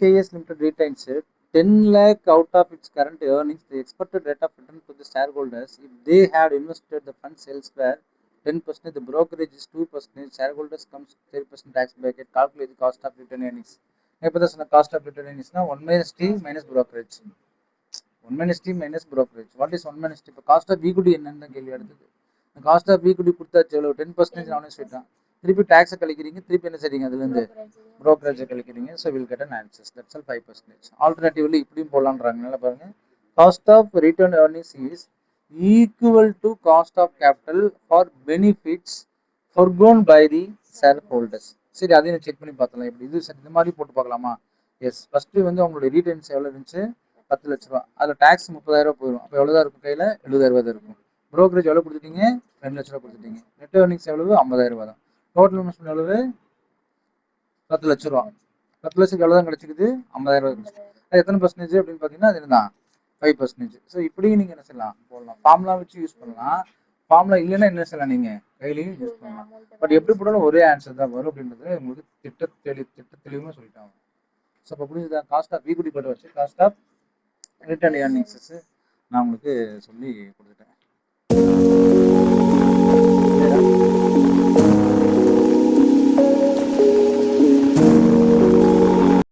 KS Limited retains 10 lakh out of its current earnings, the expected rate of return to the shareholders if they had invested the funds elsewhere 10%, the brokerage is 2%, shareholders comes 30% tax bracket, calculate the cost of return earnings. இப்போ தான் சொன்ன cost of return எர்னிங்ஸ்னா 1 minus T minus brokerage. 1 minus T minus brokerage. What is 1 minus T? இப்போ cost of equity என்னன்னு தான் கேள்வி எடுத்தது. Cost of equity கொடுத்தாச்சு எவ்வளோ 10% நானே சொல்லிட்டேன். திருப்பி டேக்ஸை கழிக்கிறீங்க, திருப்பி என்ன செய்றீங்க அதுலேருந்து brokerage கழிக்கிறீங்க. So will get an answers. That's all 5%. Alternatively இப்படியும் போடலான்றாங்க. நல்லா பாருங்க. Cost of return earnings is equal to cost of capital for benefits forgone by the shareholders. சரி, அதையும் செக் பண்ணி பார்த்தலாம். எப்படி இது சரி இந்த மாதிரி போட்டு பார்க்கலாமா? எஸ். ஃபர்ஸ்ட் வந்து அவங்களுடைய ரீட்டர்ன்ஸ் எவ்வளோ இருந்துச்சு? 10 லட்ச ரூபா. அதில் டேக்ஸ் 30,000 போயிடும். அப்போ எவ்வளோதான் இருக்கும் கையில்? 70,000 தான் இருக்கும். brokerage எவ்வளோ கொடுத்துட்டீங்க? 2 லட்ச ரூபா கொடுத்துட்டீங்க. நெட் earnings எவ்வளவு? 50,000 தான். டோட்டல் இன்வெஸ்ட்மெண்ட் எவ்வளவு? 10 லட்ச ரூபா. 10 லட்சத்துக்கு எவ்வளோ தான் கிடைச்சிக்குது? 50,000 கிடைச்சிது. அது எத்தனை பர்சன்டேஜ் அப்படின்னு பார்த்தீங்கன்னா அது தான் 5%. ஸோ இப்படியும் நீங்கள் என்ன செய்யலாம்? போடலாம். ஃபார்முலா வச்சு யூஸ் பண்ணலாம். ஃபார்முலா இல்லைன்னா என்ன செய்யலாம்? நீங்கள் கையிலையும் யூஸ் பண்ணலாம். பட் எப்படி போட்டாலும் ஒரே ஆன்சர் தான் வரும் அப்படின்றது உங்களுக்கு திட்ட தெளிவுமே சொல்லிட்டாங்க. ஸோ இப்போ புரிஞ்சுதான் காஸ்ட் ஆஃப் ஈக்விட்டி போட்டு வச்சு காஸ்ட் ஆஃப் ரிட்டர்ன் ஏர்னிங்ஸஸ் நான் உங்களுக்கு சொல்லி கொடுத்துட்டேன்.